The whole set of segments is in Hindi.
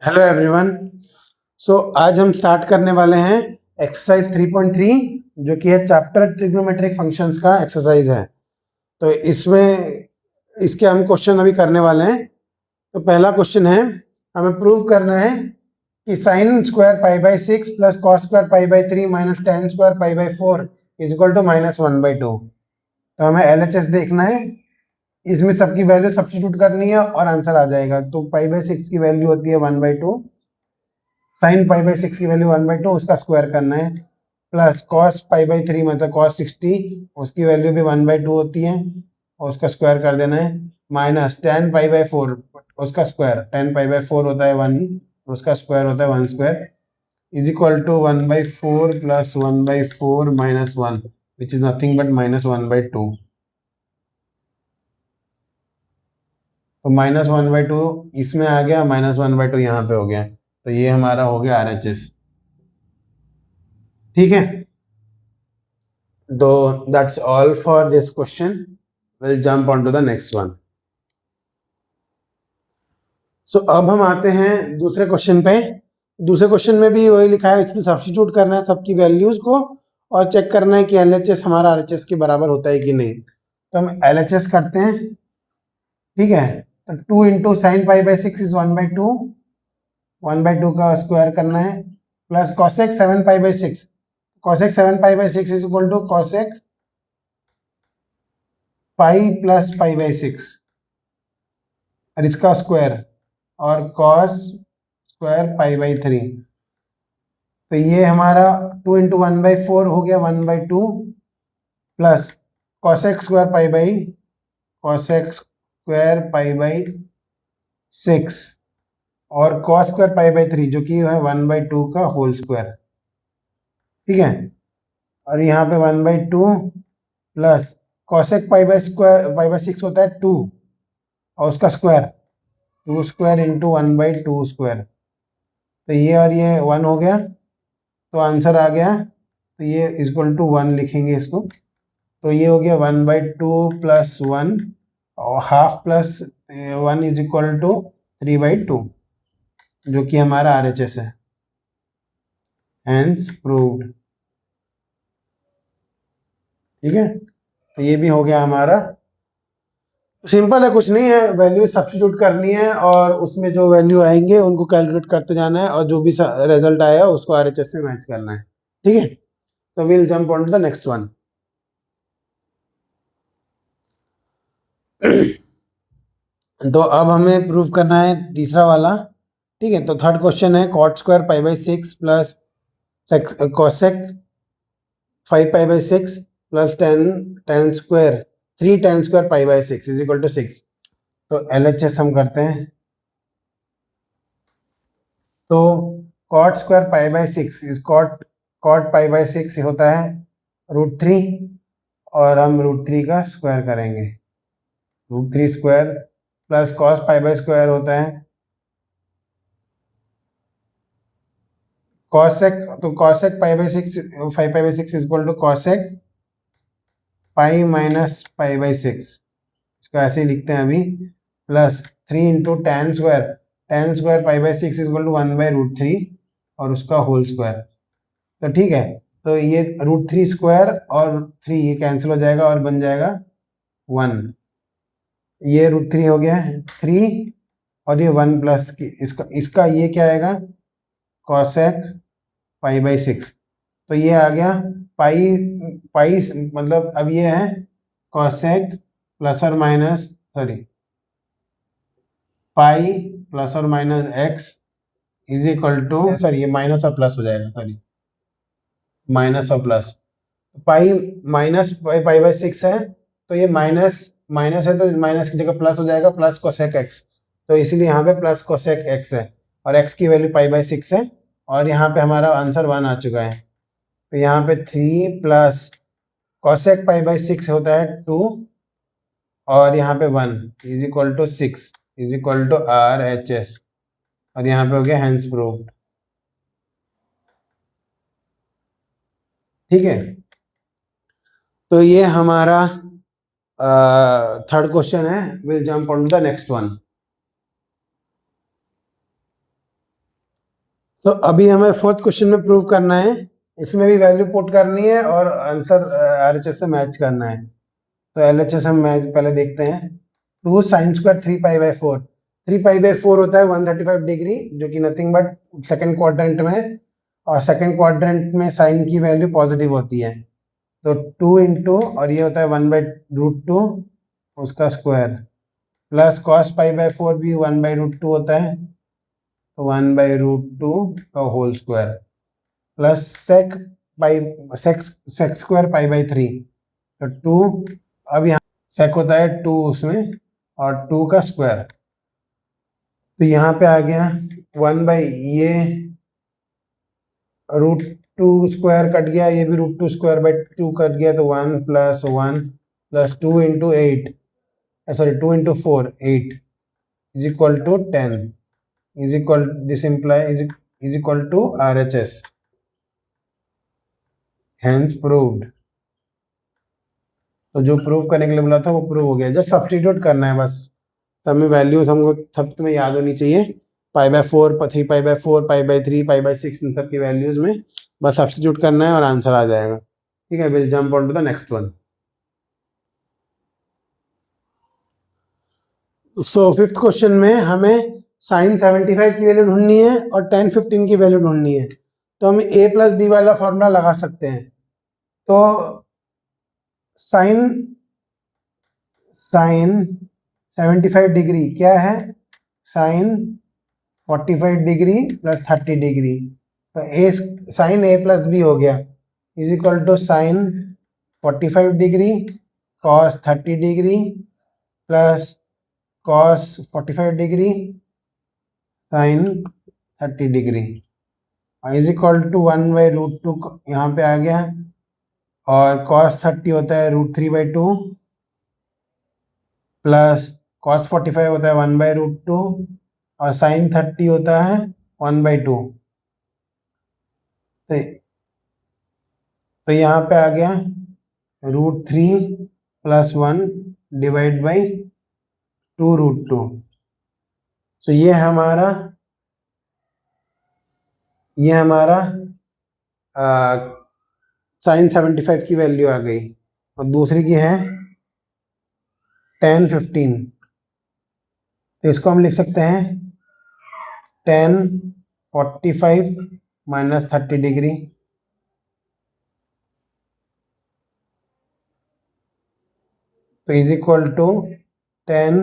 Hello everyone. सो आज हम स्टार्ट करने वाले हैं एक्सरसाइज 3.3 जो कि है चैप्टर ट्रिग्नोमेट्रिक फंक्शंस का एक्सरसाइज है। तो इसमें इसके हम क्वेश्चन अभी करने वाले हैं। तो पहला क्वेश्चन है, हमें प्रूव करना है कि sine square pi by 6 plus cos square pi by 3 minus tan square pi by 4 is equal to -1/2। तो हमें LHS देखना है, इसमें सबकी वैल्यू सब्स्टिट्यूट करनी है और आंसर आ जाएगा। तो पाई बाई 6 की वैल्यू होती है 1/2, साइन पाई बाई 6 की वैल्यू 1/2, उसका स्क्वायर करना है, प्लस कॉस पाई बाई 3 मतलब कॉस 60, उसकी वैल्यू भी 1/2 होती है और उसका स्क्वायर कर देना है, माइनस टेन पाई बाई 4, उसका स्क्वायर, टेन पाई बाई 4 होता है 1, उसका स्क्वायर होता है 1 square, is equal to 1/4 plus 1/4 minus 1 which is nothing but -1/2। तो -1/2 इसमें आ गया, -1/2 यहाँ पे हो गया। तो ये हमारा हो गया RHS। ठीक है, तो that's all for this question. Will jump on to the next one. So अब हम आते हैं दूसरे क्वेश्चन पे। दूसरे क्वेश्चन में भी वही लिखा है, इसमें सब्स्टिट्यूट करना है सबकी वैल्यूज को और चेक करना है कि LHS हमारा RHS के बराबर होता है कि नहीं। तो हम LHS करते हैं। ठीक है, तो 2 into sine pi by 6 is 1/2, 1/2 का स्क्वायर करना है, plus cosec 7 pi by 6, cosec 7 pi by 6 is equal to cosec pi plus pi by 6 और इसका स्क्वायर, और कॉस स्क्वायर पाई बाई 3। तो ये हमारा 2 इंटू 1/4 हो गया 1/2, plus cosec square pi by, cosec square pi by 6 और कॉस स्क्वायर पाई बाई 3 जो कि है 1/2 का होल स्क्वायर। ठीक है, और यहाँ पे 1/2 plus cosec pi by square pi by 6 होता है 2 और उसका स्क्वायर 2 स्क्वायर इंटू 1/2 स्क्वायर। तो ये और ये 1 हो गया, तो आंसर आ गया। तो ये इक्वल टू 1 लिखेंगे इसको। तो ये हो गया 1/2 प्लस 1 और half plus 1 is equal to 3/2 जो कि हमारा RHS है। Hence proved. ठीक है, तो ये भी हो गया हमारा। सिंपल है, कुछ नहीं है, वैल्यू सब्स्टिट्यूट करनी है और उसमें जो वैल्यू आएंगे उनको कैलकुलेट करते जाना है और जो भी रिजल्ट आया उसको RHS से मैच करना है। ठीक है, तो will jump on to the next one. तो अब हमें प्रूव करना है तीसरा वाला। ठीक है, तो थर्ड क्वेश्चन है cot square pi by 6 plus cosec 5 pi by 6 plus tan square 3 tan square pi by 6 is equal to 6। तो LHS हम करते हैं। तो cot square pi by 6 is cot pi by 6 होता है √3 और हम √3 का स्क्वायर करेंगे, √3 square plus cos pi by square होता है कॉसेक, तो cosec pi by 6 5 pi by 6 is equal to cosec pi minus pi by 6, इसको ऐसे ही लिखते हैं अभी, plus 3 into tan square pi by 6 is equal to 1/√3 और उसका होल स्क्वायर। तो ठीक है, तो ये √3 स्क्वायर और 3 ये कैंसिल हो जाएगा और बन जाएगा 1। ये √3 हो गया 3 और ये 1 प्लस इसका इसका ये क्या आएगा कॉसेक पाई बाई 6। तो ये आ गया पाई पाई मतलब अब ये है कॉसेक प्लस और माइनस सॉरी पाई प्लस और minus x is equal to, sorry ये माइनस और प्लस हो जाएगा, सॉरी माइनस और plus, pi minus pi by 6 है तो ये माइनस माइनस है तो माइनस की जगह प्लस हो जाएगा, प्लस कोसेक एक्स। तो इसीलिए यहाँ पे प्लस कोसेक एक्स है और एक्स की वैल्यू पाई बाई 6 है और यहाँ पे हमारा आंसर 1 आ चुका है। तो यहाँ पे 3 प्लस कॉसेक पाई बाई 6 होता है 2 और यहाँ पे 1 is equal to 6 is equal to RHS और यहाँ पे हो गया हेंस प्रूव्ड। ठीक है, तो ये हमारा थर्ड क्वेश्चन है। Will jump on to the next one. तो अभी हमें फोर्थ क्वेश्चन में प्रूव करना है, इसमें भी वैल्यू पुट करनी है और आंसर आरएचएस से मैच करना है। तो एलएचएस हम मैच पहले देखते हैं। 2 sin स्क्वायर 3π/4, 3π/4 होता है 135 डिग्री, जो कि नथिंग बट सेकंड क्वाड्रेंट में, और सेकंड क्वाड्रेंट में साइन की वैल्यू पॉजिटिव होती है। तो 2 इंटू, और ये होता है 1/√2 उसका स्क्वायर, प्लस cos π/4 भी 1/√2 होता है, तो 1/√2 का whole square, plus sec square π/3, तो 2, अब यहाँ सेक होता है 2 उसमें, और 2 का स्क्वायर, तो यहाँ पे आ गया 1 ये √2 स्क्वायर कट गया, ये भी √2 स्क्वायर बाई 2 कट गया, तो 1 + 1 + 2 into 8, sorry 2 into 4 8 is equal to 10, is equal, this imply is equal to RHS, hence proved. तो जो प्रूव करने के लिए बोला था वो प्रूव हो गया। जस्ट सब्स्टिट्यूट करना है बस, सब में वैल्यूज हमको सब तुम्हें याद होनी चाहिए, π/4 3π/4 π/3 π/6 इन सब की वैल्यूज में बस सब्स्टिट्यूट करना है और आंसर आ जाएगा। ठीक है, will jump on to the next one. So fifth question में हमें sin 75 की वैल्यू ढूंढनी है और tan 15 की वैल्यू ढूंढनी है। तो हम a + b वाला फॉर्मूला लगा सकते हैं। तो sin 75 डिग्री क्या है, sin 45 डिग्री + 30 डिग्री, तो sin a + b हो गया, is equal to sin 45 degree cos 30 degree plus cos 45 degree sin 30 degree, is equal to 1/√2 यहाँ पे आ गया, और cos 30 होता है √3/2 प्लस cos 45 होता है 1/√2 और sin 30 होता है 1/2। तो यहाँ पे आ गया √3 + 1 डिवाइड बाई 2√2। सो ये हमारा sin 75 की वैल्यू आ गई। और दूसरी की है tan 15, तो इसको हम लिख सकते हैं tan 45 - 30 डिग्री, तो is equal to tan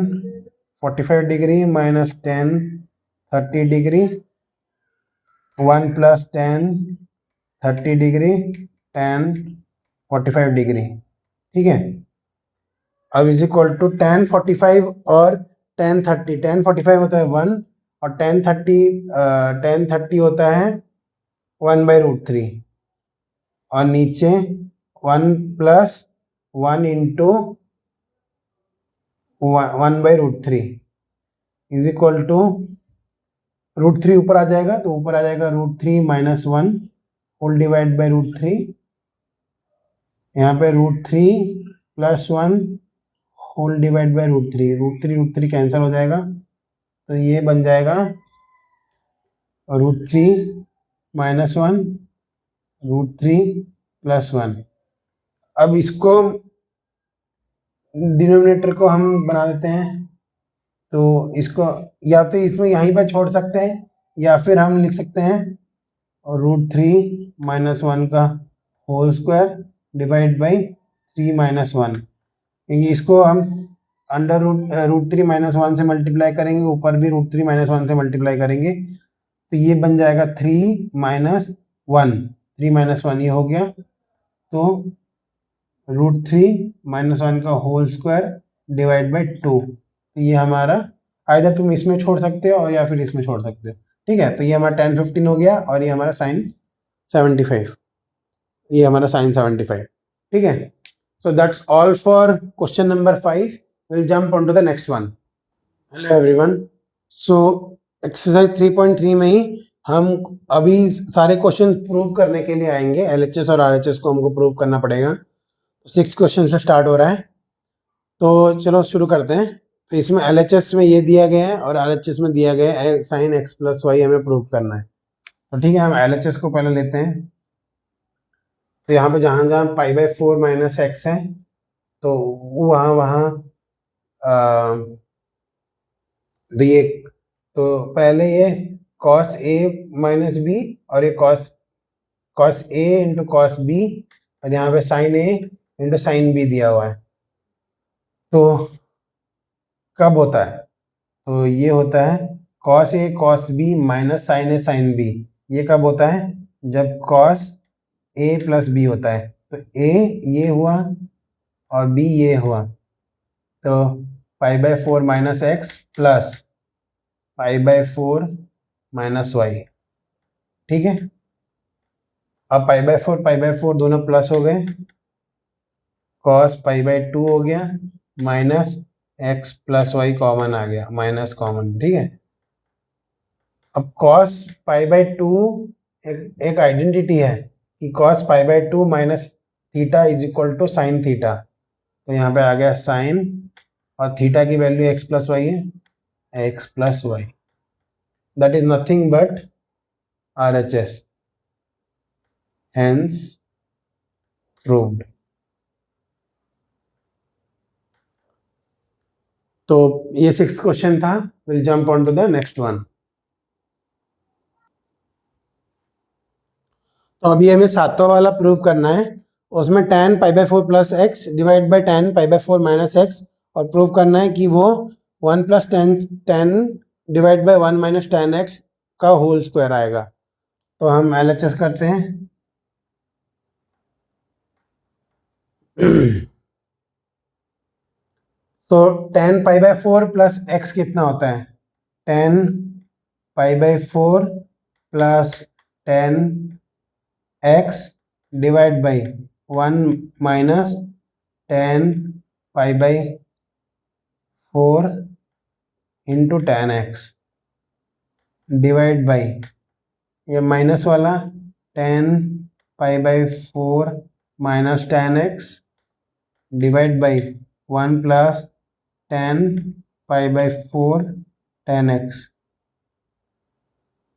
45 degree minus tan 30 degree 1 + tan 30 degree tan 45 degree. ठीक है, अब इज इक्वल टू tan 45 और tan 30, tan 45 होता है 1 और tan 30 होता है 1/√3, और नीचे 1 + 1 इंटू 1/√3 इज इक्वल टू √3 ऊपर आ जाएगा, तो ऊपर आ जाएगा √3 - 1 होल डिवाइड बाई √3, यहाँ पे √3 + 1 होल डिवाइड बाई √3, √3 कैंसिल हो जाएगा, तो ये बन जाएगा √3 - 1 √3 + 1। अब इसको डिनोमिनेटर को हम बना देते हैं, तो इसको या तो इसमें यहीं पर छोड़ सकते हैं या फिर हम लिख सकते हैं √3 - 1 का होल स्क्वायर डिवाइड बाई 3 - 1, क्योंकि इसको हम अंडर √3 - 1 से मल्टीप्लाई करेंगे, ऊपर भी √3 - 1 से मल्टीप्लाई करेंगे, तो ये बन जाएगा 3 - 1, 3 - 1 ये हो गया, तो √3 - 1 का होल स्क्वायर डिवाइड बाई 2, तो ये हमारा, आइदर तुम इसमें छोड़ सकते हो और या फिर इसमें छोड़ सकते हो। ठीक है, तो ये हमारा tan 15 हो गया और ये हमारा sin 75, ये हमारा sin 75। ठीक है, so that's all for question number 5. We'll jump on to the next one. Hello everyone. So exercise 3.3 में ही हम अभी सारे क्वेश्चन प्रूव करने के लिए आएंगे। LHS और RHS को हमको प्रूव करना पड़ेगा। 6 क्वेश्चन से स्टार्ट हो रहा है, तो चलो शुरू करते हैं। तो इसमें LHS में ये दिया गया है और RHS में दिया गया है sin x + y हमें प्रूव करना है। तो ठीक है, हम LHS को पहले लेते हैं। तो यहाँ पे जहाँ जहाँ π/4 माइनस एक्स है तो वहाँ वहाँ तो ये, तो पहले ये cos A माइनस बी और ये cos A into cos B और यहाँ पे sin A into sin B दिया हुआ है। तो कब होता है? तो ये होता है cos A cos B minus sin A sin B। ये कब होता है? जब cos A प्लस B होता है। तो A ये हुआ और B ये हुआ, तो π/4 minus x plus π/4 minus y. ठीक है, अब π/4 दोनों प्लस हो गए, cos π/2 हो गया minus x plus y common आ गया, माइनस कॉमन। ठीक है, अब cos π/2 एक आइडेंटिटी है कि cos π/2 minus theta is equal to sine theta. तो यहाँ पे आ गया साइन और थीटा की वैल्यू एक्स प्लस वाई है, x plus y, that is nothing but RHS, hence proved। तो ये 6th क्वेश्चन था। Will jump on to the next one. तो अभी हमें 7वां वाला प्रूव करना है। उसमें tan π/4 plus x divide by tan π/4 minus x, और प्रूव करना है कि वो 1 plus tan divide by 1 minus tan x का होल स्क्वायर आएगा। तो हम LHS करते हैं। तो tan π/4 प्लस एक्स कितना होता है? tan π/4 plus tan x divide by 1 minus tan π/4 into tan x divide by ये माइनस वाला tan π/4 minus tan x divide by 1 plus tan π/4 tan x।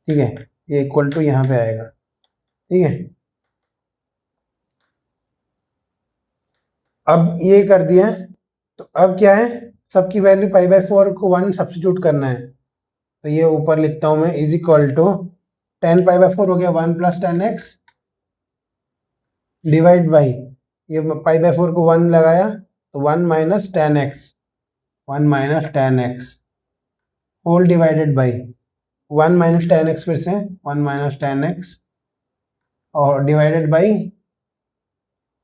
ठीक है, ये इक्वल टू यहाँ पे आएगा। ठीक है, अब ये कर दिया, तो अब क्या है, सबकी वैल्यू π/4 को 1 सब्स्टिट्यूट करना है। तो ये ऊपर लिखता हूं मैं, इज इक्वल टू tan π/4 हो गया 1 plus tan x divide by ये π/4 को 1 लगाया तो 1 minus tan x, 1 minus tan x whole divided by 1 minus tan x, फिर से 1 माइनस tan x और divided by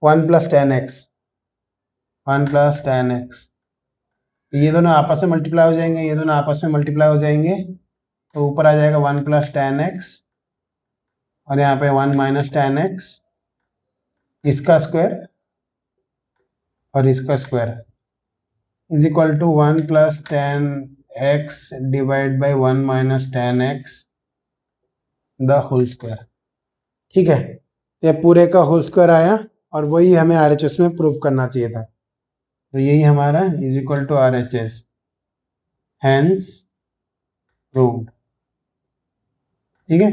1 plus tan x, 1 plus tan x। ये दोनों आपस में मल्टीप्लाई हो जाएंगे, ये दोनों आपस में मल्टीप्लाई हो जाएंगे, तो ऊपर आ जाएगा 1 प्लस tan x और यहाँ पे 1 माइनस tan x, इसका स्क्वायर और इसका square is equal to 1 plus tan x divide by 1 minus tan x the whole square. ठीक है, ये पूरे का होल स्क्वायर आया और वही हमें RHS में प्रूव करना चाहिए था। तो यही हमारा is equal to RHS, hence proved. ठीक है,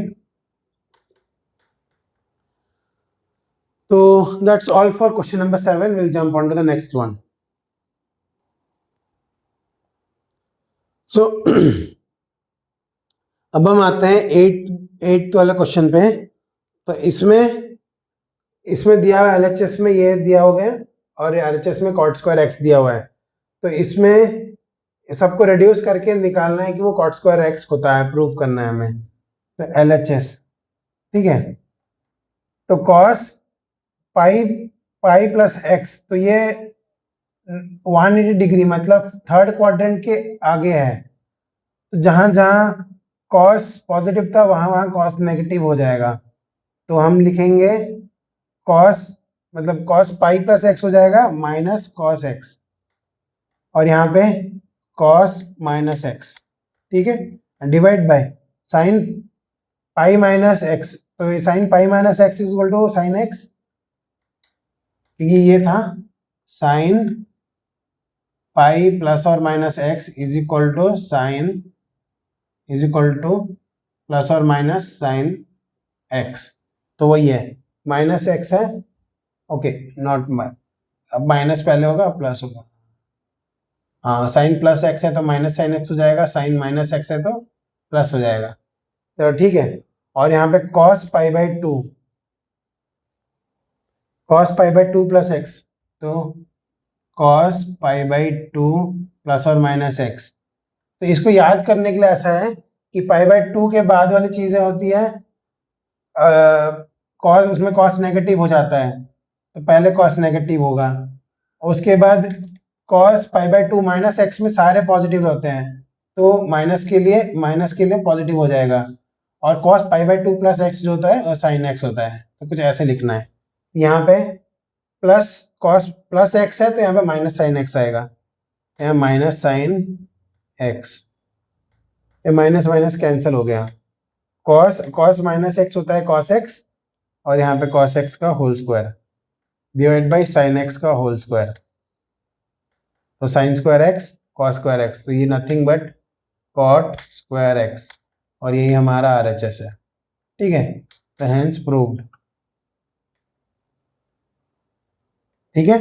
तो that's all for question number 7। Will jump on to the next one. So अब हम आते हैं 8th वाले क्वेश्चन पे। तो इसमें दिया हुआ LHS में ये दिया हो गया और RHS में cot स्क्वायर x दिया हुआ है। तो इसमें सबको रिड्यूस करके निकालना है कि वो cot स्क्वायर x होता है, प्रूव करना है हमें। तो LHS, ठीक है, तो cos पाई प्लस x, तो ये 180 डिग्री मतलब थर्ड क्वाड्रेंट के आगे है। तो जहां जहां cos पॉजिटिव था वहां वहां cos नेगेटिव हो जाएगा। तो हम लिखेंगे cos, मतलब cos पाई प्लस एक्स हो जाएगा माइनस cos x, और यहाँ पे cos माइनस एक्स। ठीक है, divide by sine pi minus x, तो sine pi minus x is equal to sine x, क्योंकि ये था साइन पाई प्लस और minus x is equal to sine, is equal to plus और माइनस साइन एक्स, तो वही है माइनस एक्स है, ओके नॉट अब माइनस पहले होगा प्लस होगा, हाँ साइन प्लस एक्स है तो माइनस साइन एक्स हो जाएगा, साइन माइनस एक्स है तो प्लस हो जाएगा, तो ठीक है। और यहाँ पे cos pi by two, cos pi by two plus x, तो cos pi by two plus और माइनस एक्स, तो इसको याद करने के लिए ऐसा है कि पाई बाई टू के बाद वाली चीजें होती है कॉस, उसमें कॉस नेगेटिव हो जाता है, तो पहले कॉस नेगेटिव होगा, उसके बाद cos pi by to minus x में सारे पॉजिटिव रहते हैं, तो माइनस के लिए पॉजिटिव हो जाएगा, और cos pi by two plus x जो होता है और साइन एक्स होता है, तो कुछ ऐसे लिखना है। यहाँ पे प्लस कॉस प्लस एक्स है तो यहाँ पे माइनस साइन एक्स आएगा, यहाँ माइनस साइन एक्स, ये माइनस माइनस कैंसिल हो गया, कॉस कॉस माइनस एक्स होता है कॉस एक्स, और यहाँ पे कॉस एक्स का whole square divide by sine x का होल स्क्वायर, तो sine square x cos square x, तो ये nothing but cot square x, और यही हमारा आरएचएस है, ठीक है, तो हेंस प्रूव्ड, ठीक है,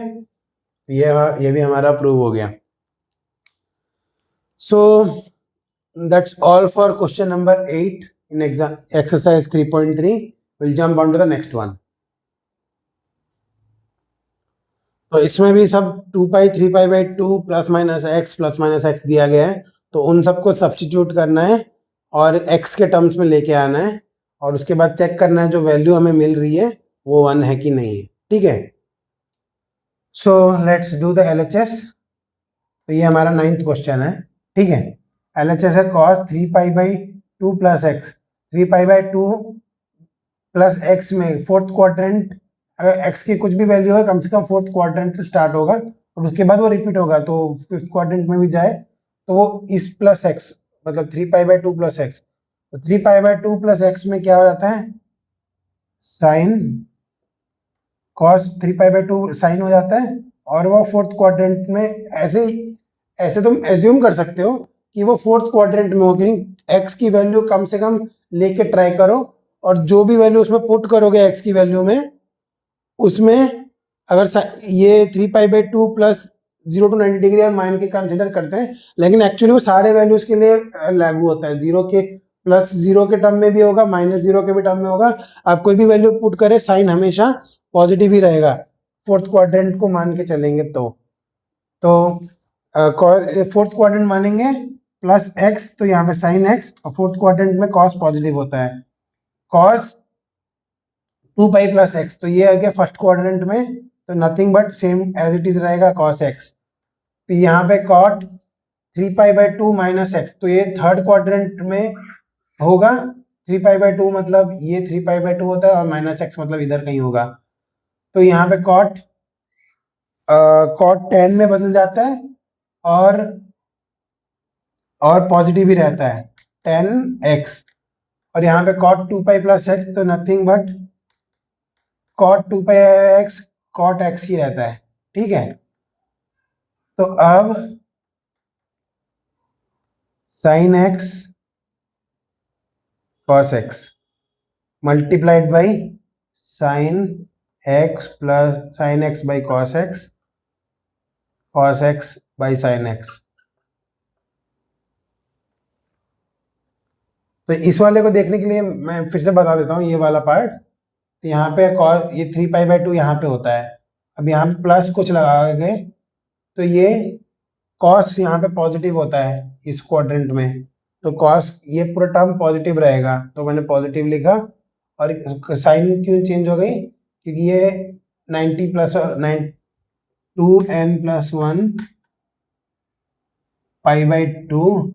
ये भी हमारा प्रूव हो गया। So that's all for question number 8 in exercise 3.3. We'll jump on to the next one. तो इसमें भी सब 2 पाई 3 pi by 2 plus minus x दिया गया है, तो उन सबको सब्सटीट्यूट करना है और x के टर्म्स में लेके आना है, और उसके बाद चेक करना है जो वैल्यू हमें मिल रही है वो 1 है कि नहीं है, ठीक है। So let's do the LHS। तो ये हमारा 9th क्वेश्चन है, ठीक है। LHS है cos 3 pi by 2 plus x, 3 pi by 2 plus x में फोर्थ क्वाड्रेंट, अगर एक्स की कुछ भी वैल्यू है कम से कम फोर्थ क्वाड्रेंट से स्टार्ट होगा और उसके बाद वो रिपीट होगा, तो फिफ्थ क्वाड्रेंट में भी जाए तो वो इस प्लस एक्स मतलब 3 पाई बाई 2 प्लस एक्स, तो 3 पाई बाई 2 प्लस एक्स में क्या हो जाता है sine cos 3 pi by 2 sine हो जाता है, और वो फोर्थ क्वाड्रेंट में ऐसे तुम एज्यूम कर सकते हो कि वो फोर्थ क्वाड्रेंट में होगी, एक्स की वैल्यू कम से कम लेके ट्राई करो, और जो भी वैल्यू उसमें पुट करोगे एक्स की वैल्यू में, उसमें अगर ये 3 pi by 2 plus 0 to 90 degree हम मान के कंसिडर करते हैं, लेकिन एक्चुअली वो सारे वैल्यूज के लिए लागू होता है, जीरो के प्लस जीरो के टर्म में भी होगा, माइनस जीरो के भी टर्म में होगा, आप कोई भी वैल्यू पुट करें साइन हमेशा पॉजिटिव ही रहेगा, फोर्थ क्वाड्रेंट को मान के चलेंगे तो फोर्थ क्वाड्रेंट मानेंगे प्लस एक्स, तो यहाँ पे साइन एक्स, और फोर्थ क्वाड्रेंट में कॉस पॉजिटिव होता है, कॉस 2 पाई प्लस एक्स, तो ये आ गया फर्स्ट क्वाड्रेंट में, तो nothing but same as it is रहेगा कॉस एक्स, फिर यहाँ पे cot 3 pi by 2 minus x, तो ये थर्ड क्वाड्रेंट में होगा, 3 पाई बाई 2 मतलब ये 3 पाई बाई 2 होता है और माइनस एक्स मतलब इधर कहीं होगा, तो यहाँ पे कॉट 10 में बदल जाता है और पॉजिटिव ही रहता है 10x, और यहाँ पे cot 2 पाई प्लस एक्स, तो nothing but cot 2 pi x cot x ही रहता है, ठीक है। तो अब sin x cos x multiplied by sin x plus sin x by cos x by sin x, तो इस वाले को देखने के लिए मैं फिर से बता देता हूँ ये वाला पार्ट, तो यहाँ पे ये 3 पाई बाई 2 यहाँ पे होता है, अब यहाँ पे प्लस कुछ लगाओगे तो ये कॉस यहाँ पे पॉजिटिव होता है इस क्वाड्रेंट में, तो कॉस ये पूरा टर्म पॉजिटिव रहेगा, तो मैंने पॉजिटिव लिखा, और साइन क्यों चेंज हो गई क्योंकि ये 90 plus 2n plus 1 pi by 2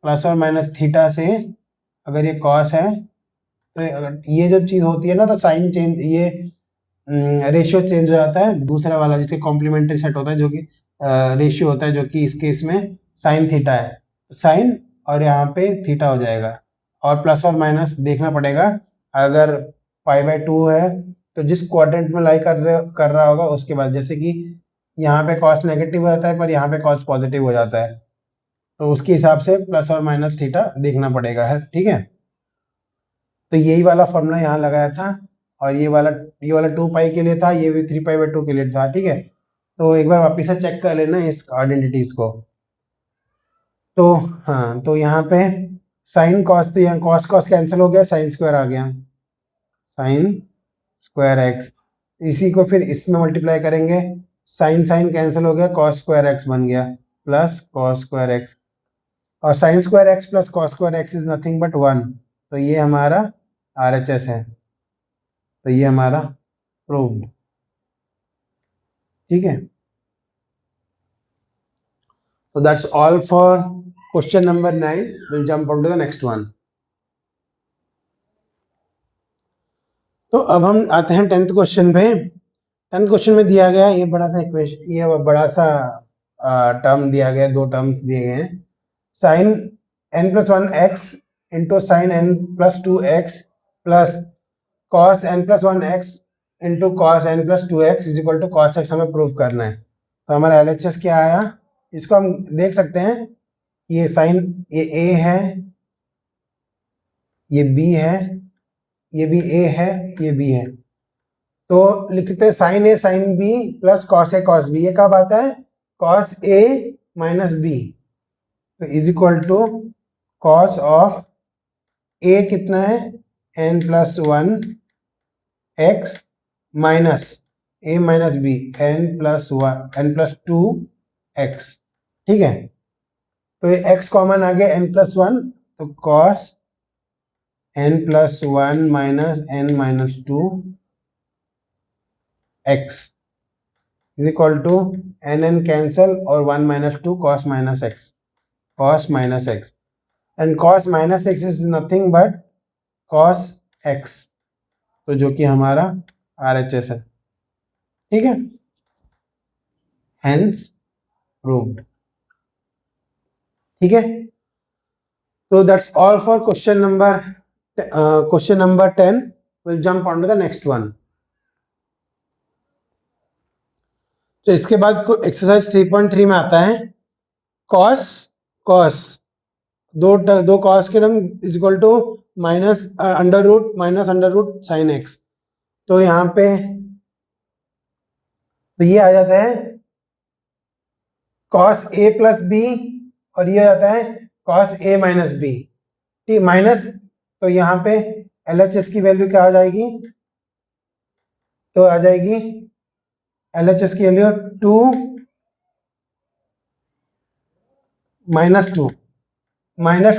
plus और माइनस थीटा से अगर ये कॉस है, तो अगर ये जब चीज होती है ना तो साइन चेंज, ये रेशियो चेंज हो जाता है, दूसरा वाला जिसके कॉम्प्लीमेंट्री सेट होता है जो कि रेशियो होता है, जो कि इस केस में साइन थीटा है, साइन और यहाँ पे थीटा हो जाएगा, और प्लस और माइनस देखना पड़ेगा, अगर पाई बाई 2 है तो जिस क्वाड्रेंट में लाई कर रहा होगा उसके बाद, जैसे कि यहाँ पे कॉस नेगेटिव हो जाता है पर यहाँ पे कॉस पॉजिटिव हो जाता है, तो उसके हिसाब से प्लस और माइनस थीटा देखना पड़ेगा है, ठीक है। तो यही वाला फॉर्मूला यहाँ लगाया था, और ये वाला 2 पाई के लिए था, ये भी 3 पाई/2 के लिए था, ठीक है। तो एक बार वापिस से चेक कर लेना इस आइडेंटिटीज को। तो हाँ, तो यहाँ पे साइन कॉस, तो यहाँ कॉस कॉस कैंसिल हो गया, साइन स्क्वायर आ गया, साइन स्क्वायर एक्स। इसी को फिर इसमें मल्टीप्लाई करेंगे, साइन साइन कैंसिल हो गया, कॉस स्क्वायर एक्स बन गया, प्लस कॉस स्क्वायर एक्स, और sign square x plus cos square x is nothing but 1। तो ये हमारा RHS है, तो ये हमारा प्रूव्ड, ठीक है। So that's all for question number 9. We'll jump on to the next one. तो अब हम आते हैं 10th क्वेश्चन पे। 10th क्वेश्चन में दिया गया ये बड़ा सा इक्वेशन, ये बड़ा सा टर्म दिया गया, 2 टर्म्स दिए गए हैं, sine n+1 x into sine n+2x plus cos n+1 x into cos n+2x is equal to cos x हमें प्रूव करना है। तो हमारा LHS क्या आया, इसको हम देख सकते हैं, ये साइन, ये A है, ये B है, ये भी A है, ये B है, तो लिखते हैं sine A sine B plus cos A cos B। ये कब आता है, कॉस A माइनस B, तो is equal to cos of A कितना है, n+1 x minus A minus B n+2 x, ठीक है। तो ये x कॉमन आ गया, n+1, तो cos n+1 minus n-2 x is equal to n cancel और 1 minus 2 cos minus x, and cos minus x is nothing but cos x, तो जो कि हमारा RHS है, ठीक है, हेंस प्रूव्ड, ठीक है। तो that's all for question number 10. Will jump on to the next one. तो इसके बाद एक्सरसाइज 3.3 में आता है कॉस दो कॉस के term is equal to minus under root sine x. तो यहाँ पे तो ये आ जाता है कॉस A प्लस बी, और ये आ जाता है कॉस A माइनस बी, ठीक, माइनस, तो यहाँ पे LHS की वैल्यू क्या आ जाएगी, तो आ जाएगी LHS की value 2 minus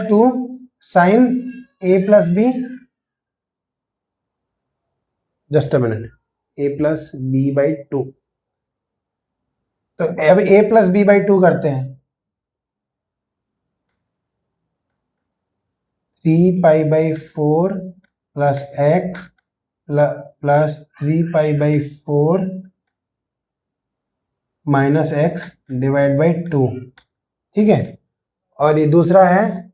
two sine A plus B, just a minute, A plus B by 2। तो अब A प्लस बी बाई 2 करते हैं, 3π/4 plus x plus 3π/4 minus x divide by 2, ठीक है। और ये दूसरा है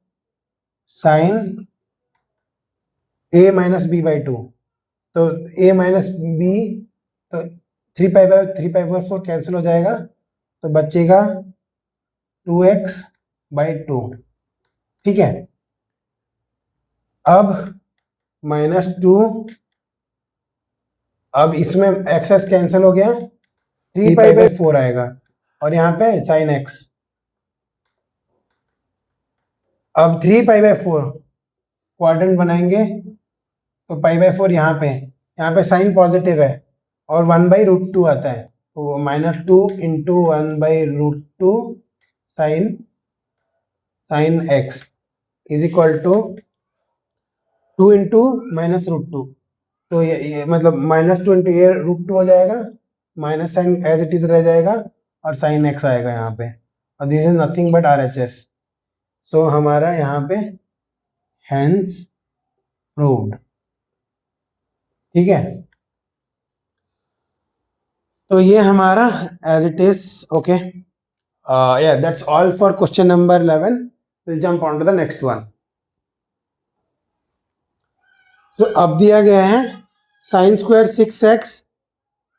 sine A minus B by 2, तो A माइनस बी, तो 3π/4 कैंसिल हो जाएगा, तो बचेगा 2x/2, ठीक है। अब -2, अब इसमें एक्स कैंसिल हो गया, 3π/4 आएगा, और यहाँ पे साइन x। अब 3π/4 क्वाड्रेंट बनाएंगे, तो π/4 यहाँ पे साइन पॉजिटिव है और 1/√2 आता है, तो -2 इंटू 1/√2 sine x is equal to 2 into -√2, तो ये मतलब -2 इंटू ये √2 हो जाएगा, minus sine as it is रह जाएगा, और साइन x आएगा यहाँ पे, और this is nothing but RHS। So हमारा यहाँ पे हेंस प्रूव्ड, ठीक है। तो ये हमारा as it is, okay, yeah, that's all for question number 11. We'll jump on to the next one. So अब दिया गया है साइन स्क्वायर 6x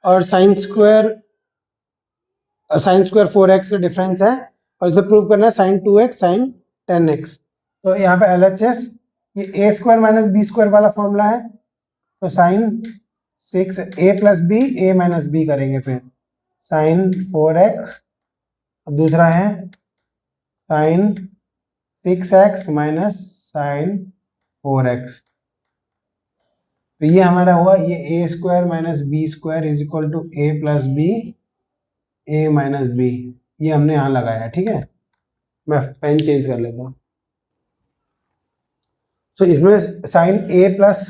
और साइन स्क्वायर 4x का डिफरेंस है, और इसे प्रूव करना है साइन 2x साइन 10x। तो यहाँ पे LHS ये A square minus B square वाला फॉर्मूला है, तो sign 6a plus B A minus B करेंगे, फिर साइन 4x, दूसरा है sign 6x minus sign 4x। तो ये हमारा हुआ, ये A square minus B square is equal to A plus B A minus B, ये हमने यहाँ लगाया। ठीक है, मैं पेन चेंज कर लेता हूँ। तो इसमें sine A plus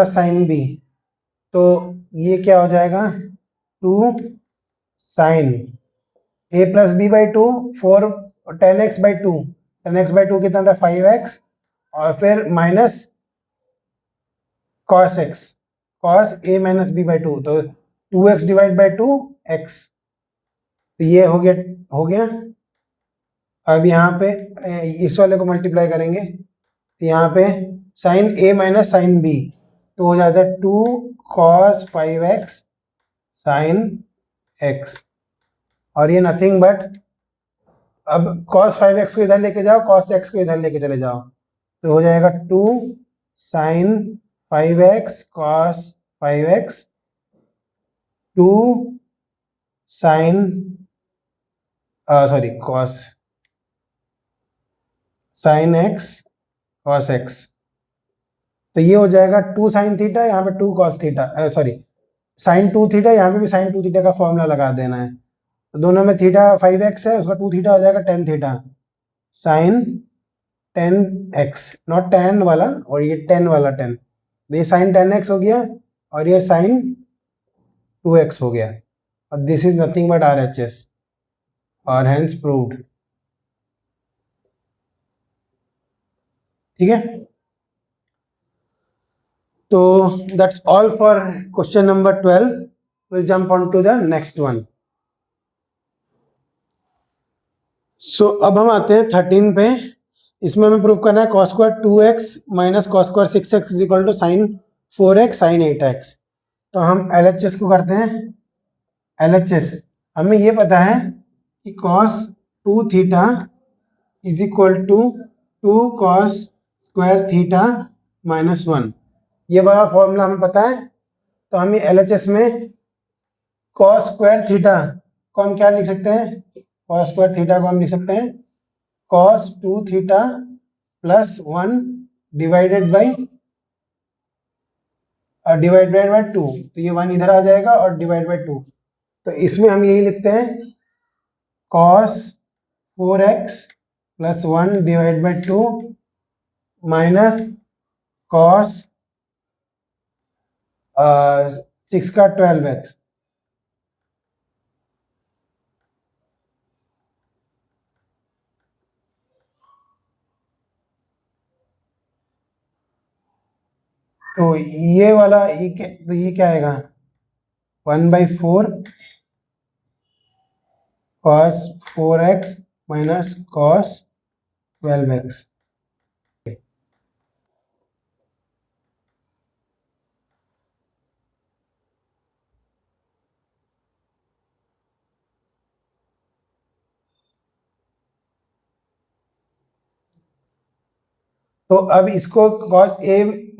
sine B, तो ये क्या हो जाएगा 2 sine A plus B by 2, 4 10x by 2, 10x by 2 कितना था 5x, और फिर minus cos x, cos a minus B by 2, तो 2x डिवाइड बाई 2x, तो ये हो गया। अब यहाँ पे इस वाले को मल्टीप्लाई करेंगे, तो यहाँ पे sine a minus sine b, तो हो जाता है 2 cos 5x साइन x, और ये नथिंग बट, अब cos 5x को इधर लेके जाओ, cos x को इधर लेके चले जाओ, तो हो जाएगा 2 sine 5x cos 5x, 2 sine cos sine x cos x, तो ये हो जाएगा 2 साइन थीटा, यहाँ पे 2 cos थीटा, साइन 2 थीटा, यहाँ पे भी साइन 2 थीटा का फॉर्मूला लगा देना है। तो दोनों में थीटा 5x है, उसका 2 थीटा हो जाएगा 10 थीटा, साइन 10x, नॉट 10 वाला, और ये 10 वाला 10, ये साइन 10x हो गया, और ये साइन 2x हो गया, और this is nothing but RHS, और हेंस प्रूव्ड। ठीक है, तो that's all for question number 12। Will jump on to the next one. So अब हम आते हैं 13 पे। इसमें हमें प्रूव करना है cos square 2x minus cos square 6x is equal to sine 4x sine 8x। तो हम LHS को करते हैं। LHS हमें ये पता है कि cos 2 theta is equal to 2 cos square theta minus 1, ये वाला फॉर्मूला हमें पता है। तो हम ये LHS में cos स्क्वायर थीटा को हम क्या लिख सकते हैं, cos स्क्वायर थीटा को हम लिख सकते हैं cos 2 theta plus 1 divided by 2, तो ये 1 इधर आ जाएगा और डिवाइड बाई 2, तो इसमें हम यही लिखते हैं cos 4x plus 1 divide by 2 minus cos 6 का 12x। तो ये वाला ये क्या आएगा 1/4 cos 4x minus cos 12x। तो अब इसको cos a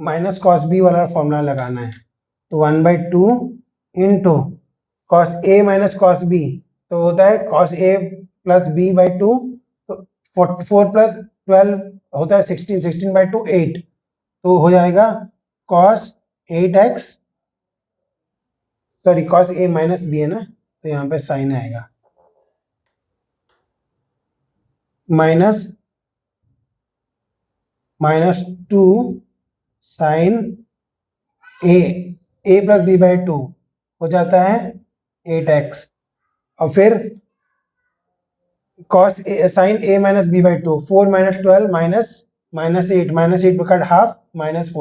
minus cos b वाला फॉर्मूला लगाना है। तो 1/2 into cos a minus cos b, तो होता है cos a plus b by 2, तो 4 प्लस 12 होता है 16, 16/2 8, तो हो जाएगा cos 8x, sorry cos a minus b है ना, तो यहाँ पे साइन आएगा minus 2 sine a plus b by 2 हो जाता है 8x, और फिर cos sine a minus b by 2, 4 minus 12 minus 8 पर कट हाफ माइनस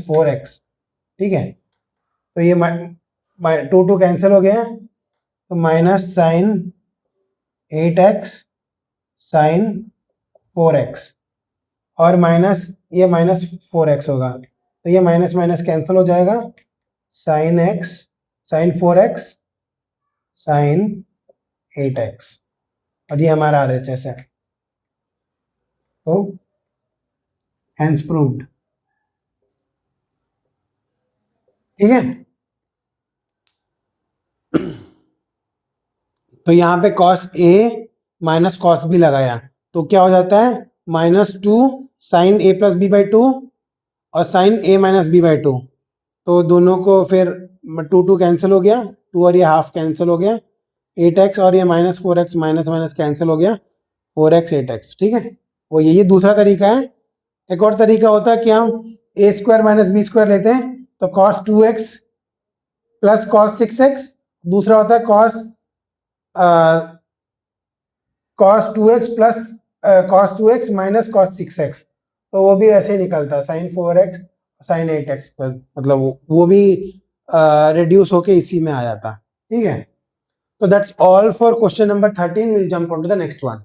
4x। ठीक है, तो ये 2 कैंसिल हो गया, तो minus sign 8x sign 4x, और माइनस ये माइनस 4x होगा, तो ये माइनस माइनस कैंसिल हो जाएगा, साइन 4x साइन 8x, और ये हमारा RHS है। तो हैंस प्रूव्ड। ठीक है, तो यहाँ पे cos A minus cos B लगाया तो क्या हो जाता है -2 sin A plus B by 2 और sin A minus B by 2। तो दोनों को फिर 2 कैंसिल हो गया, 2 और ये हाफ कैंसिल हो गया, 8x और ये -4x माइनस माइनस कैंसिल हो गया, 4x 8x। ठीक है, वो ये दूसरा तरीका है। एक और तरीका होता है कि हम a square minus B square लेते हैं तो cos 2x plus cos 6x, दूसरा होता है cos 2x plus cos 2x minus cos 6x, तो वो भी ऐसे ही निकलता है sin 4x sin 8x, मतलब वो भी रिड्यूस होके इसी में आ जाता। ठीक है, तो that's all for question number 13। Will jump on to the next one.